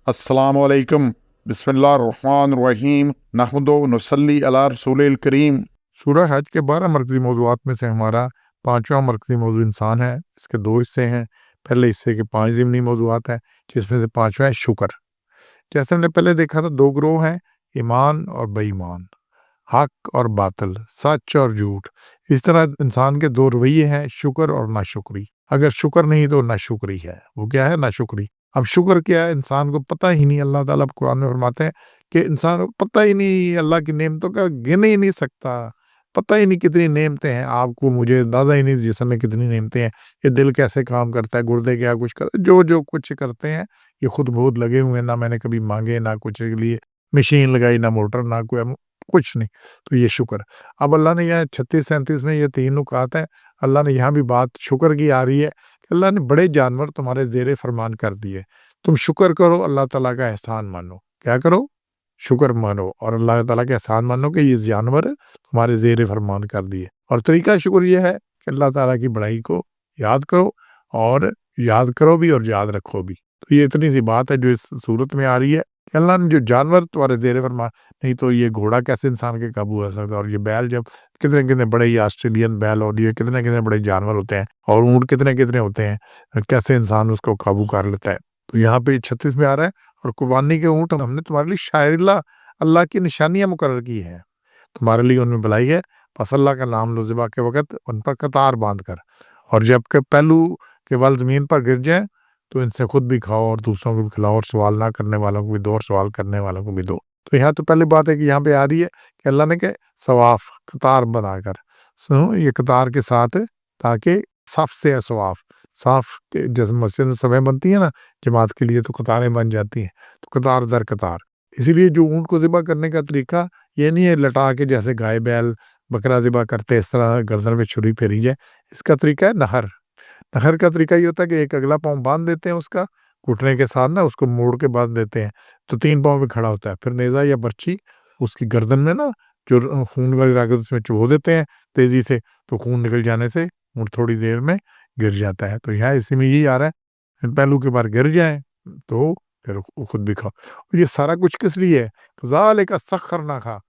अस्सलामु अलैकुम बिस्मिल्लाहिर्रहमानिर्रहीम नहमदु नसल्ली अला रसूलिल करीम। सूरह हज के 12 मरकज़ी मौज़ूआत में से हमारा 5वां मरकज़ी मौज़ू इंसान है। इसके 2 हिस्से हैं। पहले हिस्से के 5 ज़िमनी मौज़ूआत हैं, जिसमें से 5वां है शुक्र। जैसे हमने पहले देखा था, 2 ग्रोह हैं, ईमान और बेईमान, हक और बातिल, सच और झूठ। इस तरह इंसान के 2 रवैये हैं, शुक्र और नाशुक्री। अगर शुक्र नहीं तो नाशुक्री है। वो क्या है? नाशुक्री। अब शुक्र क्या है? इंसान को पता ही नहीं। अल्लाह ताला कुरान में फरमाते हैं कि इंसान को पता ही नहीं, अल्लाह की नेमतों का गिन ही नहीं सकता। पता ही नहीं कितनी नेमतें हैं, आपको मुझे अंदाजा ही नहीं जिस्म में कितनी नेमतें हैं। ये दिल कैसे काम करता है, गुर्दे क्या कुछ करते, जो कुछ करते हैं ये खुद बहुत लगे हुए हैं। ना मैंने कभी मांगे, ना कुछ के लिए मशीन लगाई, ना मोटर, ना कोई कुछ नहीं। तो ये शुक्र। अब अल्लाह ने यहाँ 36-37 में ये 3 नुकात हैं। अल्लाह ने यहाँ भी बात शुक्र की आ रही है कि अल्लाह ने बड़े जानवर तुम्हारे ज़ेरे फरमान कर दिए। तुम शुक्र करो, अल्लाह ताला का एहसान मानो। क्या करो? शुक्र मानो और अल्लाह ताला का एहसान मानो कि ये जानवर तुम्हारे ज़ेरे फरमान कर दिए। और तरीका शुक्र ये है कि अल्लाह ताला की बड़ाई को याद करो, और याद करो भी और याद रखो भी। तो ये इतनी सी बात है जो इस सूरत में आ रही है कि अल्लाह ने जो जानवर तुम्हारे ज़ेरे फरमा, नहीं तो ये घोड़ा कैसे इंसान के काबू आ सकता है, और ये बैल, जब कितने बड़े ये ऑस्ट्रेलियन बैल और ये कितने बड़े जानवर होते हैं, और ऊँट कितने होते हैं, कैसे इंसान उसको काबू कर लेता है। तो यहाँ पे 36 में आ रहा है, और कुर्बानी के ऊँट हमने तुम्हारे लिए शायरिल्लाह, अल्लाह की निशानियाँ मुकर्रर की हैं, तुम्हारे लिए उनमें भलाई है। बस अल्लाह का नाम लो ज़िबा के वक़्त उन पर कतार बाँध कर, और जब के पहलू के बल ज़मीन पर गिर जाएँ तो इनसे खुद भी खाओ और दूसरों को भी खिलाओ, और सवाल ना करने वालों को भी दो और सवाल करने वालों को भी दो। तो यहाँ तो पहली बात है कि यहाँ पे आ रही है कि अल्लाह ने के सवाफ कतार बनाकर, सुनो ये कतार के साथ, ताकि सफ से है सवाफ, साफ के जैसे मस्जिद में सफ़ें बनती है ना जमात के लिए, तो कतारें बन जाती हैं, तो कतार दर कतार। इसीलिए जो ऊँट को ज़िबा करने का तरीका ये नहीं है लटा के जैसे गाय बैल बकरा ज़िबा करते इस तरह गर्दन पे छुरी फेरी जाए। इसका तरीका है नहर। नहर का तरीका ये होता है कि एक अगला पाँव बाँध देते हैं उसका, घुटने के साथ ना उसको मोड़ के बाँध देते हैं, तो 3 पाँव पे खड़ा होता है। फिर नेज़ा या बर्छी उसकी गर्दन में ना जो खून वाली रग है उसमें चुभो देते हैं तेज़ी से, तो खून निकल जाने से ऊँट थोड़ी देर में गिर जाता है। तो यहाँ इसी में यही आ रहा है, इन पहलू के बार गिर जाएँ तो फिर वो खुद भी खाओ। और ये सारा कुछ किस लिए है? ज़ालिका सख्खरनाहा,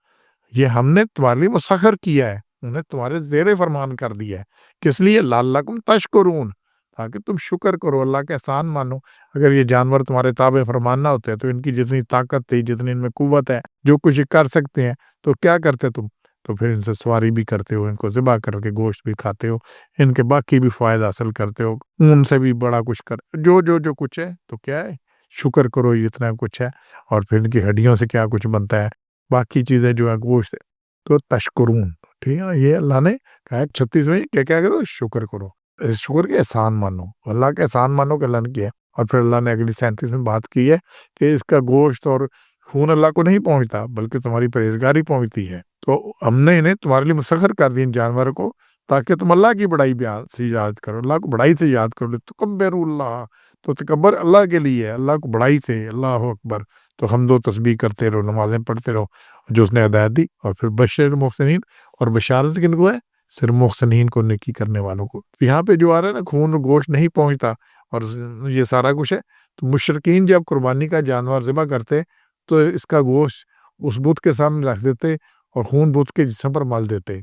ये हमने तुम्हारे लिए मुसख्खर किया है, उन्हें तुम्हारे ज़ेरे फरमान कर दिया है। किस लिए? लअल्लकुम तशकुरून, ताकि तुम शुक्र करो, अल्लाह का एहसान मानो। अगर ये जानवर तुम्हारे ताबे फरमान ना होते, तो इनकी जितनी ताकत थी, जितनी इनमें कुव्वत है, जो कुछ ये कर सकते हैं, तो क्या करते तुम? तो फिर इनसे सवारी भी करते हो, इनको ज़िबा करके गोश्त भी खाते हो, इनके बाकी भी फ़ायदा हासिल करते हो, ऊन से भी बड़ा कुछ कर जो कुछ है, तो क्या है? शुक्र करो, ये इतना कुछ है। और फिर इनकी हड्डियों से क्या कुछ बनता है, बाकी चीज़ें जो है गोश्त है, तो तशकुरून, ठीक है? ये अल्लाह ने कहा है 36 में क्या करो? शुक्र करो। शुक्र के एहसान मानो, अल्लाह का एहसान मानो कि अल्लाह ने किया है। और फिर अल्लाह ने अगली 37 में बात की है कि इसका गोश्त और खून अल्लाह को नहीं पहुँचता, बल्कि तुम्हारी परहेज़गारी पहुँचती है। तो हमने इन्हें तुम्हारे लिए मुसख्खर कर दिए इन जानवरों को, ताकि तुम अल्लाह की बड़ाई बयान से याद करो, अल्लाह को बड़ाई से याद करो। लितकब्बिरुल्लाह, तो तकब्बर अल्लाह के लिए है, अल्लाह को बड़ाई से, अल्लाहु अकबर। तो हम्द तस्बीह करते रहो, नमाज़ें पढ़ते रहो जो उसने हिदायत दी। और फिर बशिर मुहसिनीन, और बशारत किनको है? सिर्फ मुहसिनीन को, नेकी करने वालों को। तो यहाँ पे जो आ रहा है ना, खून और गोश्त नहीं पहुँचता और ये सारा कुछ है, तो मुशरिकीन जब कुर्बानी का जानवर ज़िबा करते, तो इसका गोश्त उस बुत के सामने रख देते और खून बुत के जिस्म पर मल देते।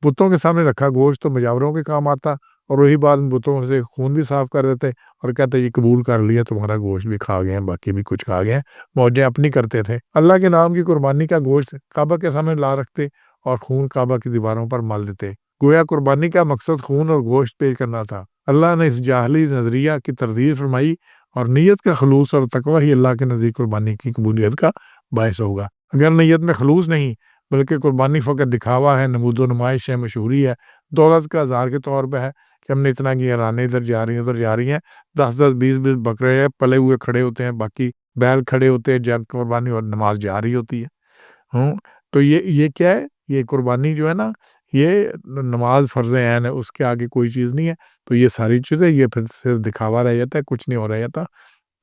बुतों के सामने रखा गोश्त तो मुजावरों के काम आता, और वही बात बुतों से खून भी साफ कर देते और कहते ये कबूल कर लिया, तुम्हारा गोश्त भी खा गए हैं, बाकी भी कुछ खा गए हैं। मौजें अपनी करते थे। अल्लाह के नाम की कुर्बानी का गोश्त काबा के सामने ला रखते और खून काबा की दीवारों पर मल देते। गोया कुर्बानी का मकसद खून और गोश्त पेश करना था। अल्लाह ने इस जाहली नजरिया की तरदीद फरमाई, और नीयत का खलूस और तकवा ही अल्लाह के नज़दीक कुर्बानी की कबूलियत का बायस होगा। अगर नीयत में खलूस नहीं, बल्कि कुर्बानी फ़कत दिखावा है, नमूदो नुमाइश है, मशहूरी है, दौलत का इज़हार के तौर पे है कि हमने इतना किया, रानें इधर जा रही हैं, उधर जा रही हैं, 10-10, 20-20 बकरे हैं, पले हुए खड़े होते हैं, बाकी बैल खड़े होते हैं जब कुर्बानी, और नमाज़ जा रही होती है। तो ये क्या है? ये कुर्बानी जो है ना, ये नमाज़ फ़र्ज़ ऐन है, उसके आगे कोई चीज़ नहीं है। तो ये सारी चीज़ें ये फिर सिर्फ़ दिखावा रह जाता है, कुछ नहीं हो रह जाता।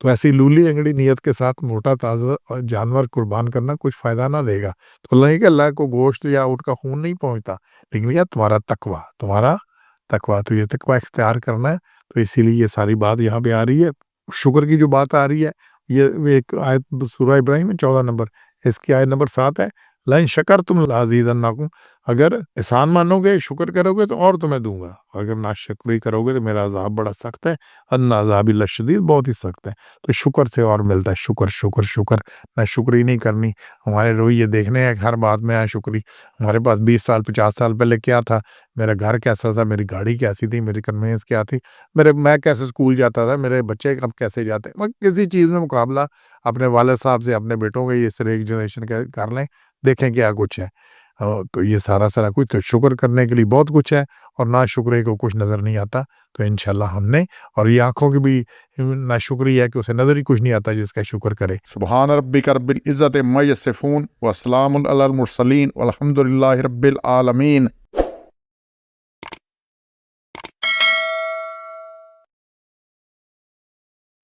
तो ऐसी लूली अंगड़ी नीयत के साथ मोटा ताज़ा और जानवर कुर्बान करना कुछ फ़ायदा ना देगा। तो अल्लाह ही, कि अल्लाह को गोश्त या ऊँट का खून नहीं पहुँचता, लेकिन क्या तुम्हारा तकवा, तो ये तकवा इख्तियार करना है। तो इसीलिए ये सारी बात यहाँ पे आ रही है। शुक्र की जो बात आ रही है, یہ ایک آیت سورہ ابراہیم میں 14 نمبر، اس کی آیت نمبر 7 ہے، لئن شکرتم لازیدنکم، اگر احسان مانو گے شکر کرو گے تو اور تمہیں دوں گا، اگر ناشکری کرو گے تو میرا عذاب بڑا سخت ہے، ان عذاب لشدید، بہت ہی سخت ہے۔ تو شکر سے اور ملتا ہے، شکر شکر شکر، نہ شکری نہیں کرنی۔ ہمارے رویے دیکھنے ہیں کہ ہر بات میں شکری۔ ہمارے پاس 20 سال 50 سال پہلے کیا تھا، میرا گھر کیسا تھا، میری گاڑی کیسی تھی، میری کنوینس کیا تھی، میں کیسے اسکول جاتا تھا، میرے بچے اب کیسے جاتے ہیں، کسی چیز میں مقابلہ اپنے والد صاحب سے اپنے بیٹوں کا یہ صرف ایک جنریشن کا کر لیں، دیکھیں کیا کچھ ہے۔ تو یہ سارا کچھ، تو شکر کرنے کے لیے بہت کچھ ہے، اور نہ شکرے کو کچھ نظر نہیں آتا۔ تو انشاءاللہ ہم نے، اور یہ آنکھوں کی بھی نہ شکری ہے کہ اسے نظر ہی کچھ نہیں آتا جس کا شکر کرے۔ سبحان ربک رب العزت عما یصفون وسلام علی المرسلین والحمد للہ رب العالمین۔